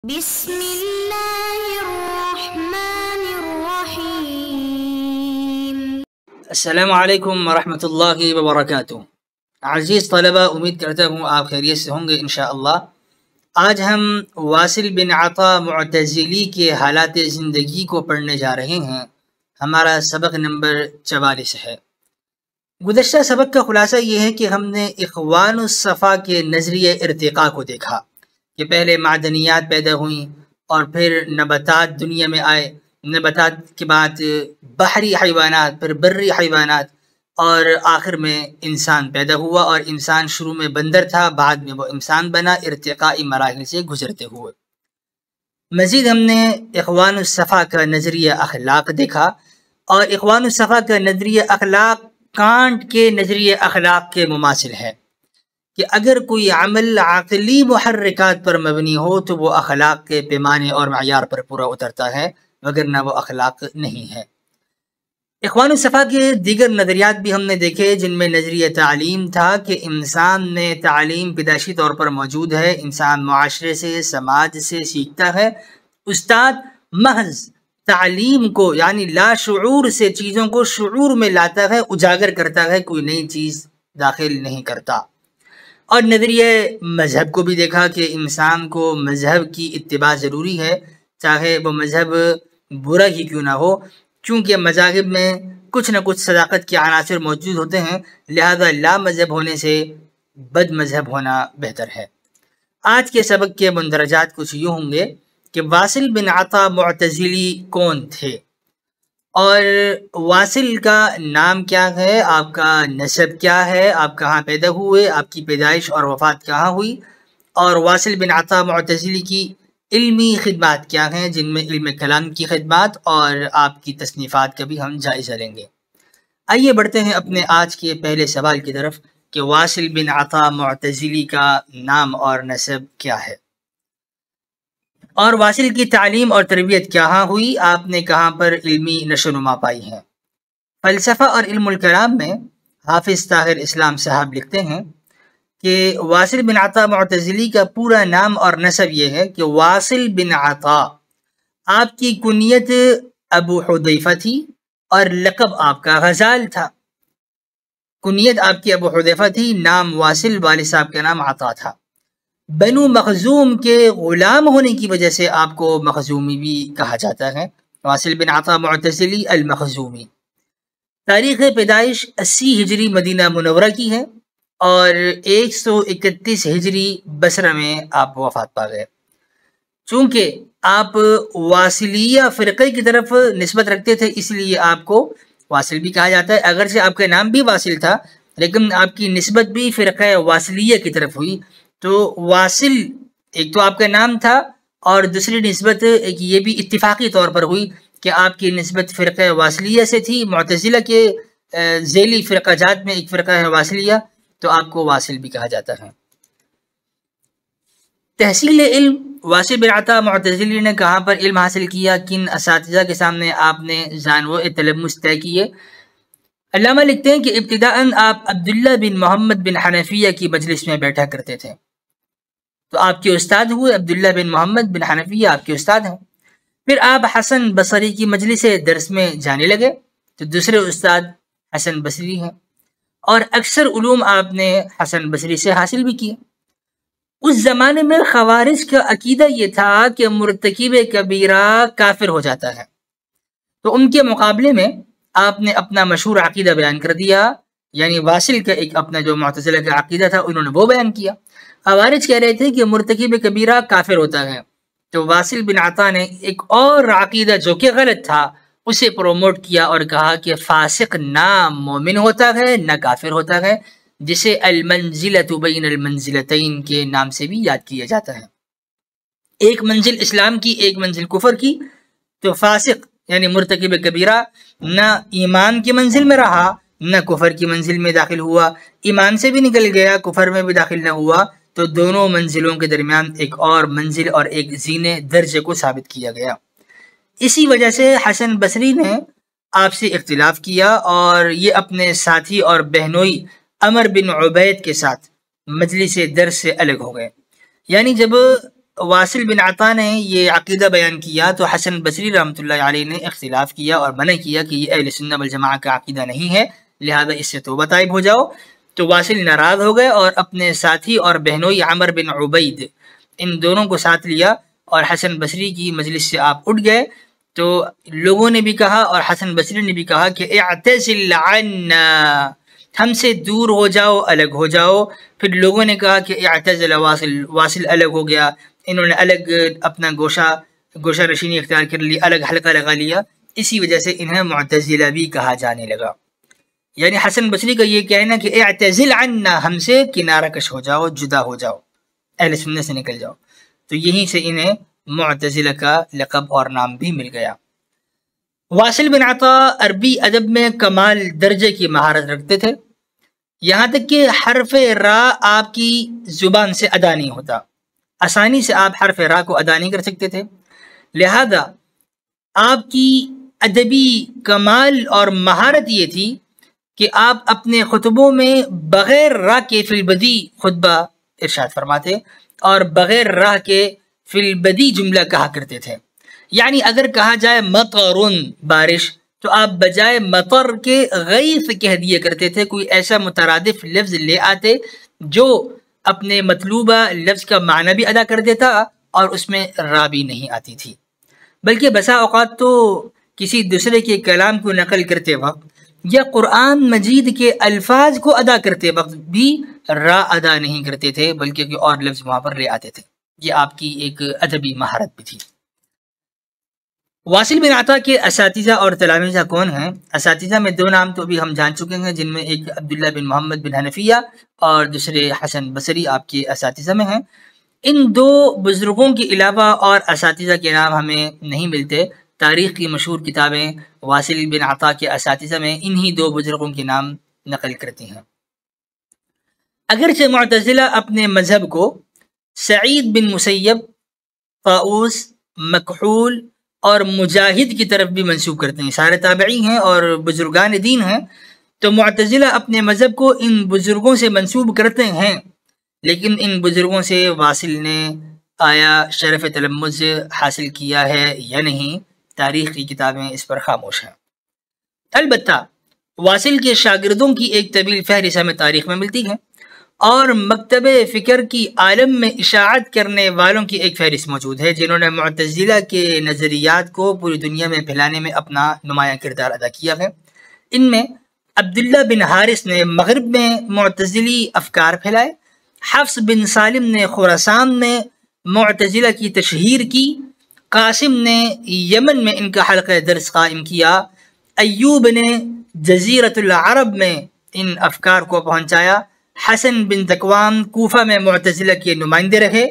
بسم اللہ الرحمن الرحیم۔ السلام علیکم ورحمۃ اللہ وبرکاتہ۔ عزیز طلبہ، امید کرتا ہوں آپ خیریت سے ہوں گے انشاءاللہ۔ آج ہم واصل بن عطا معتزلی کے حالات زندگی کو پڑھنے جا رہے ہیں۔ ہمارا سبق نمبر 44 ہے۔ گزشتہ سبق کا خلاصہ یہ ہے کہ ہم نے اخوان الصفا کے نظریہ ارتقاء کو دیکھا کہ پہلے معدنیات پیدا ہوئیں اور پھر نباتات دنیا میں آئے، نباتات کے بعد بحری حیوانات، پھر بری حیوانات، اور آخر میں انسان پیدا ہوا، اور انسان شروع میں بندر تھا، بعد میں وہ انسان بنا ارتقائی مراحل سے گزرتے ہوئے۔ مزید ہم نے اخوان الصفا کا نظریہ اخلاق دیکھا، اور اخوان الصفا کا نظریہ اخلاق کانٹ کے نظریہ اخلاق کے مماثل ہے کہ اگر کوئی عمل عقلی محرکات پر مبنی ہو تو وہ اخلاق کے پیمانے اور معیار پر پورا اترتا ہے، وگرنہ وہ اخلاق نہیں ہے۔ اخوان الصفا کے دیگر نظریات بھی ہم نے دیکھے، جن میں نظریہ تعلیم تھا کہ انسان میں تعلیم پیدائشی طور پر موجود ہے، انسان معاشرے سے، سماج سے سیکھتا ہے۔ استاد محض تعلیم کو یعنی لاشعور سے چیزوں کو شعور میں لاتا ہے، اجاگر کرتا ہے، کوئی نئی چیز داخل نہیں کرتا۔ اور نظریہ مذہب کو بھی دیکھا کہ انسان کو مذہب کی اتباع ضروری ہے، چاہے وہ مذہب برا ہی کیوں نہ ہو، کیونکہ مذاہب میں کچھ نہ کچھ صداقت کے عناصر موجود ہوتے ہیں، لہذا لا مذہب ہونے سے بد مذہب ہونا بہتر ہے۔ آج کے سبق کے مندرجات کچھ یوں ہوں گے کہ واصل بن عطا معتزلی کون تھے، اور واصل کا نام کیا ہے، آپ کا نسب کیا ہے، آپ کہاں پیدا ہوئے، آپ کی پیدائش اور وفات کہاں ہوئی، اور واصل بن عطا معتزلی کی علمی خدمات کیا ہیں، جن میں علم کلام کی خدمات اور آپ کی تصنیفات کا بھی ہم جائزہ لیں گے۔ آئیے بڑھتے ہیں اپنے آج کے پہلے سوال کی طرف کہ واصل بن عطا معتزلی کا نام اور نسب کیا ہے، اور واصل کی تعلیم اور تربیت کہاں ہوئی، آپ نے کہاں پر علمی نشو نما پائی ہے۔ فلسفہ اور علم الکلام میں حافظ طاہر اسلام صاحب لکھتے ہیں کہ واصل بن عطا معتزلی کا پورا نام اور نسب یہ ہے کہ واصل بن عطا، آپ کی کنیت ابو حذیفہ تھی اور لقب آپ کا غزال تھا۔ کنیت آپ کی ابو حذیفہ تھی، نام واصل، والد صاحب کا نام عطا تھا۔ بنو مخزوم کے غلام ہونے کی وجہ سے آپ کو مخزومی بھی کہا جاتا ہے، واصل بن عطا معتزلی المخزومی۔ تاریخ پیدائش 80 ہجری مدینہ منورہ کی ہے، اور 131 ہجری بصرہ میں آپ وفات پا گئے۔ چونکہ آپ واصلیہ فرقے کی طرف نسبت رکھتے تھے، اس لیے آپ کو واصل بھی کہا جاتا ہے، اگرچہ آپ کا نام بھی واصل تھا لیکن آپ کی نسبت بھی فرقہ واصلیہ کی طرف ہوئی۔ تو واصل ایک تو آپ کا نام تھا، اور دوسری نسبت ایک یہ بھی اتفاقی طور پر ہوئی کہ آپ کی نسبت فرقہ واصلیہ سے تھی، معتزلہ کے ذیلی فرقہ جات میں ایک فرقہ ہے واصلیہ، تو آپ کو واصل بھی کہا جاتا ہے۔ تحصیل علم، واصل بن عطا معتزلی نے کہاں پر علم حاصل کیا، کن اساتذہ کے سامنے آپ نے ذانو تلمس طے کیے؟ علامہ لکھتے ہیں کہ ابتداءً آپ عبداللہ بن محمد بن حنفیہ کی مجلس میں بیٹھا کرتے تھے، تو آپ کے استاد ہوئے عبداللہ بن محمد بن حنفیہ، آپ کے استاد ہیں۔ پھر آپ حسن بصری کی مجلس درس میں جانے لگے، تو دوسرے استاد حسن بصری ہیں، اور اکثر علوم آپ نے حسن بصری سے حاصل بھی کیے۔ اس زمانے میں خوارج کا عقیدہ یہ تھا کہ مرتکب کبیرہ کافر ہو جاتا ہے، تو ان کے مقابلے میں آپ نے اپنا مشہور عقیدہ بیان کر دیا، یعنی واصل کا ایک اپنا جو معتزلہ کا عقیدہ تھا انہوں نے وہ بیان کیا۔ خوارج کہہ رہے تھے کہ مرتکب کبیرہ کافر ہوتا ہے، تو واصل بن عطا نے ایک اور عقیدہ جو کہ غلط تھا اسے پروموٹ کیا اور کہا کہ فاسق نہ مومن ہوتا ہے نہ کافر ہوتا ہے، جسے المنزلۃ بین المنزلتین کے نام سے بھی یاد کیا جاتا ہے۔ ایک منزل اسلام کی، ایک منزل کفر کی، تو فاسق یعنی مرتکب کبیرہ نہ ایمان کی منزل میں رہا نہ کفر کی منزل میں داخل ہوا، ایمان سے بھی نکل گیا، کفر میں بھی داخل نہ ہوا، تو دونوں منزلوں کے درمیان ایک اور منزل اور ایک زینے درجے کو ثابت کیا گیا۔ اسی وجہ سے حسن بصری نے آپ سے اختلاف کیا، اور یہ اپنے ساتھی اور بہنوئی عمر بن عبید کے ساتھ مجلس درس سے الگ ہو گئے۔ یعنی جب واصل بن عطا نے یہ عقیدہ بیان کیا تو حسن بصری رحمۃ اللہ علیہ نے اختلاف کیا اور منع کیا کہ یہ اہل سنت والجماعہ کا عقیدہ نہیں ہے، لہذا اس سے توبہ طائب ہو جاؤ۔ تو واصل ناراض ہو گئے اور اپنے ساتھی اور بہنوئی عمر بن عبید ان دونوں کو ساتھ لیا اور حسن بصری کی مجلس سے آپ اٹھ گئے۔ تو لوگوں نے بھی کہا اور حسن بصری نے بھی کہا کہ اعتزل عنا، ہم سے دور ہو جاؤ، الگ ہو جاؤ۔ پھر لوگوں نے کہا کہ اعتزل واصل، واصل الگ ہو گیا، انہوں نے الگ اپنا گوشہ نشینی اختیار کر لی، الگ حلقہ لگا لیا، اسی وجہ سے انہیں معتزلہ بھی کہا جانے لگا۔ یعنی حسن بصری کا یہ کہنا کہ اعتزل عنا، ہم سے کنارہ کش ہو جاؤ، جدا ہو جاؤ، اہل سنت سے نکل جاؤ، تو یہیں سے انہیں معتزلہ کا لقب اور نام بھی مل گیا۔ واصل بن عطا عربی ادب میں کمال درجے کی مہارت رکھتے تھے، یہاں تک کہ حرف را آپ کی زبان سے ادا نہیں ہوتا، آسانی سے آپ حرف را کو ادا نہیں کر سکتے تھے، لہذا آپ کی ادبی کمال اور مہارت یہ تھی کہ آپ اپنے خطبوں میں بغیر را کے فی البدی خطبہ ارشاد فرماتے اور بغیر را کے فی البدی جملہ کہا کرتے تھے۔ یعنی اگر کہا جائے مطرن بارش، تو آپ بجائے مطر کے غیث کہہ دیا کرتے تھے، کوئی ایسا مترادف لفظ لے آتے جو اپنے مطلوبہ لفظ کا معنی بھی ادا کر دیتا اور اس میں را بھی نہیں آتی تھی۔ بلکہ بسا اوقات تو کسی دوسرے کے کلام کو نقل کرتے وقت یا قرآن مجید کے الفاظ کو ادا کرتے وقت بھی را ادا نہیں کرتے تھے، بلکہ کوئی اور لفظ وہاں پر لے آتے تھے۔ یہ آپ کی ایک ادبی مہارت بھی تھی۔ واصل بن عطا کے اساتذہ اور تلامذہ کون ہیں؟ اساتذہ میں دو نام تو ابھی ہم جان چکے ہیں، جن میں ایک عبداللہ بن محمد بن حنفیہ اور دوسرے حسن بصری آپ کے اساتذہ میں ہیں۔ ان دو بزرگوں کے علاوہ اور اساتذہ کے نام ہمیں نہیں ملتے۔ تاریخ کی مشہور کتابیں واصل بن عطا کے اساتذہ میں انہی دو بزرگوں کے نام نقل کرتی ہیں۔ اگرچہ معتزلہ اپنے مذہب کو سعید بن مسیب، طاؤس، مکحول اور مجاہد کی طرف بھی منسوب کرتے ہیں، سارے تابعی ہیں اور بزرگان دین ہیں، تو معتزلہ اپنے مذہب کو ان بزرگوں سے منسوب کرتے ہیں، لیکن ان بزرگوں سے واصل نے آیا شرف تلمذ حاصل کیا ہے یا نہیں، تاریخ کی کتابیں اس پر خاموش ہیں۔ البتہ واصل کے شاگردوں کی ایک طویل فہرست ہمیں تاریخ میں ملتی ہے، اور مکتب فکر کی عالم میں اشاعت کرنے والوں کی ایک فہرست موجود ہے جنہوں نے معتزلہ کے نظریات کو پوری دنیا میں پھیلانے میں اپنا نمایاں کردار ادا کیا ہے۔ ان میں عبداللہ بن حارث نے مغرب میں معتزلی افکار پھیلائے، حفص بن سالم نے خراسان میں معتزلہ کی تشہیر کی، قاسم نے یمن میں ان کا حلقہ درس قائم کیا، ایوب نے جزیرۃ العرب میں ان افکار کو پہنچایا، حسن بن تکوان کوفہ میں معتزلہ کے نمائندے رہے،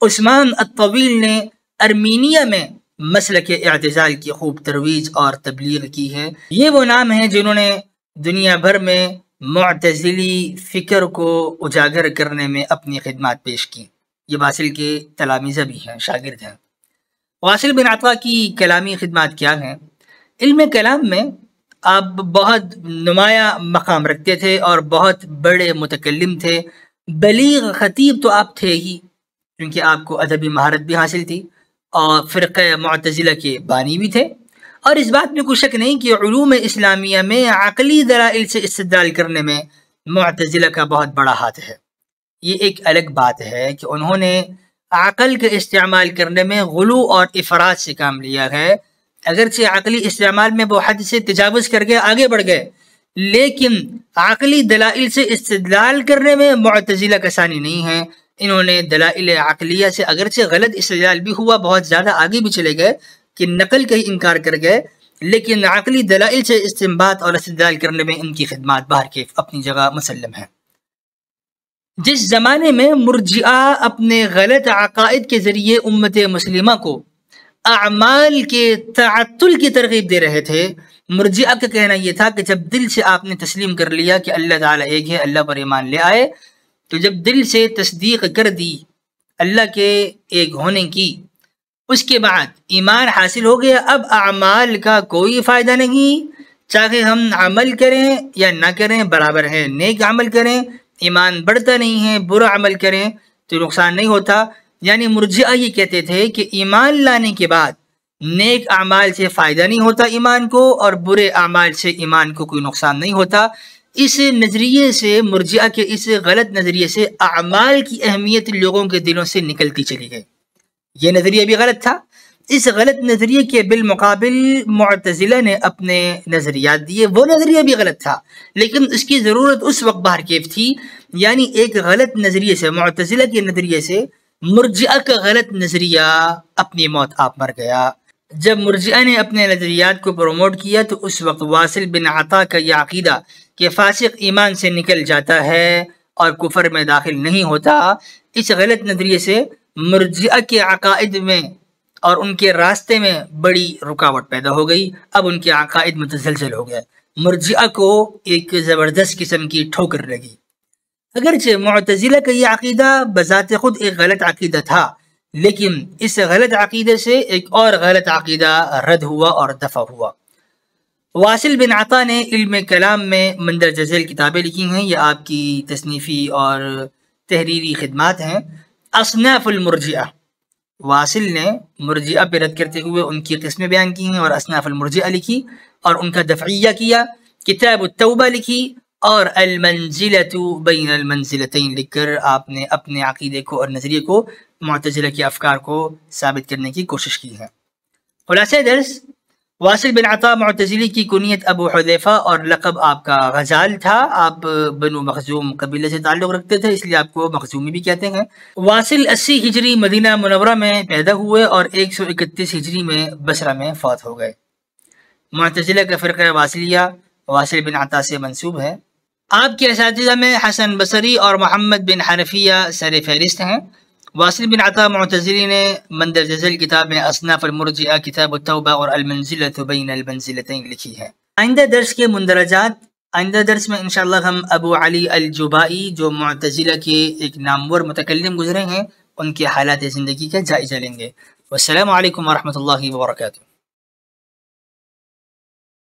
عثمان الطویل نے ارمینیا میں مسلک اعتزال کی خوب ترویج اور تبلیغ کی ہے۔ یہ وہ نام ہیں جنہوں نے دنیا بھر میں معتزلی فکر کو اجاگر کرنے میں اپنی خدمات پیش کی۔ یہ واصل کے تلامذہ بھی ہیں، شاگرد ہیں۔ واصل بن عطا کی کلامی خدمات کیا ہیں؟ علم کلام میں آپ بہت نمایاں مقام رکھتے تھے اور بہت بڑے متکلم تھے، بلیغ خطیب تو آپ تھے ہی، کیونکہ آپ کو ادبی مہارت بھی حاصل تھی، اور فرقہ معتزلہ کے بانی بھی تھے، اور اس بات میں کوئی شک نہیں کہ علوم اسلامیہ میں عقلی دلائل سے استدلال کرنے میں معتزلہ کا بہت بڑا ہاتھ ہے۔ یہ ایک الگ بات ہے کہ انہوں نے عقل کا استعمال کرنے میں غلو اور افراط سے کام لیا ہے، اگرچہ عقلی استعمال میں وہ حد سے تجاوز کر کے آگے بڑھ گئے، لیکن عقلی دلائل سے استدلال کرنے میں معتزلہ کا ثانی نہیں ہے۔ انہوں نے دلائل عقلیہ سے اگرچہ غلط استدلال بھی ہوا، بہت زیادہ آگے بھی چلے گئے کہ نقل کا ہی انکار کر گئے، لیکن عقلی دلائل سے استنباط اور استدلال کرنے میں ان کی خدمات باہر کے اپنی جگہ مسلم ہیں۔ جس زمانے میں مرجئہ اپنے غلط عقائد کے ذریعے امت مسلمہ کو اعمال کے تعطل کی ترغیب دے رہے تھے، مرجئہ کا کہنا یہ تھا کہ جب دل سے آپ نے تسلیم کر لیا کہ اللہ تعالیٰ ایک ہے، اللہ پر ایمان لے آئے، تو جب دل سے تصدیق کر دی اللہ کے ایک ہونے کی، اس کے بعد ایمان حاصل ہو گیا، اب اعمال کا کوئی فائدہ نہیں، چاہے ہم عمل کریں یا نہ کریں برابر ہے، نیک عمل کریں ایمان بڑھتا نہیں ہے، برا عمل کریں تو نقصان نہیں ہوتا، یعنی مرجئہ یہ کہتے تھے کہ ایمان لانے کے بعد نیک اعمال سے فائدہ نہیں ہوتا ایمان کو، اور برے اعمال سے ایمان کو کوئی نقصان نہیں ہوتا۔ اس نظریے سے، مرجئہ کے اس غلط نظریے سے اعمال کی اہمیت لوگوں کے دلوں سے نکلتی چلی گئی۔ یہ نظریہ بھی غلط تھا۔ اس غلط نظریے کے بالمقابل معتزلہ نے اپنے نظریات دیے، وہ نظریہ بھی غلط تھا، لیکن اس کی ضرورت اس وقت بہرکیف تھی، یعنی ایک غلط نظریے سے، معتزلہ کے نظریے سے مرجئہ کا غلط نظریہ اپنی موت آپ مر گیا۔ جب مرجئہ نے اپنے نظریات کو پروموٹ کیا تو اس وقت واصل بن عطا کا یہ عقیدہ کہ فاسق ایمان سے نکل جاتا ہے اور کفر میں داخل نہیں ہوتا، اس غلط نظریے سے مرجئہ کے عقائد میں اور ان کے راستے میں بڑی رکاوٹ پیدا ہو گئی۔ اب ان کے عقائد متزلزل ہو گئے، مرجئہ کو ایک زبردست قسم کی ٹھوکر لگی۔ اگرچہ معتزلہ کا یہ عقیدہ بذات خود ایک غلط عقیدہ تھا، لیکن اس غلط عقیدے سے ایک اور غلط عقیدہ رد ہوا اور دفع ہوا۔ واصل بن عطا نے علم کلام میں مندرجہ ذیل کتابیں لکھی ہیں، یہ آپ کی تصنیفی اور تحریری خدمات ہیں۔ اصناف المرجئہ، واصل نے مرجئہ پہ رد کرتے ہوئے ان کی قسمیں بیان کی ہیں اور اصناف المرجئہ لکھی اور ان کا دفعیہ کیا۔ کتاب التوبہ لکھی اور المنزلۃ بین المنزلتین لکھ کر آپ نے اپنے عقیدے کو اور نظریے کو، معتزلہ کے افکار کو ثابت کرنے کی کوشش کی ہے۔ خلاصہ درس، واصل بن عطا معتزلی کی کنیت ابو حذیفہ اور لقب آپ کا غزال تھا۔ آپ بنو مخزوم قبیلے سے تعلق رکھتے تھے، اس لیے آپ کو مخزومی بھی کہتے ہیں۔ واصل 80 ہجری مدینہ منورہ میں پیدا ہوئے اور 131 ہجری میں بصرہ میں فوت ہو گئے۔ معتزلہ کا فرقہ واصلیہ واصل بن عطا سے منسوب ہے۔ آپ کے اساتذہ میں حسن بصری اور محمد بن حنفیہ سر فہرست ہیں۔ واصل بن عطا معتزلی نے مندرجہ ذیل کتاب میں اصناف المرجئہ، کتاب التوبہ اور المنزلۃ بین المنزلتین لکھی ہے۔ آئندہ درس کے مندرجات، آئندہ درس میں انشاءاللہ ہم ابو علی الجبائی جو معتزلہ کے ایک نامور متکلم گزرے ہیں، ان کے حالات زندگی کا جائزہ لیں گے۔ والسلام علیکم ورحمۃ اللہ وبرکاتہ۔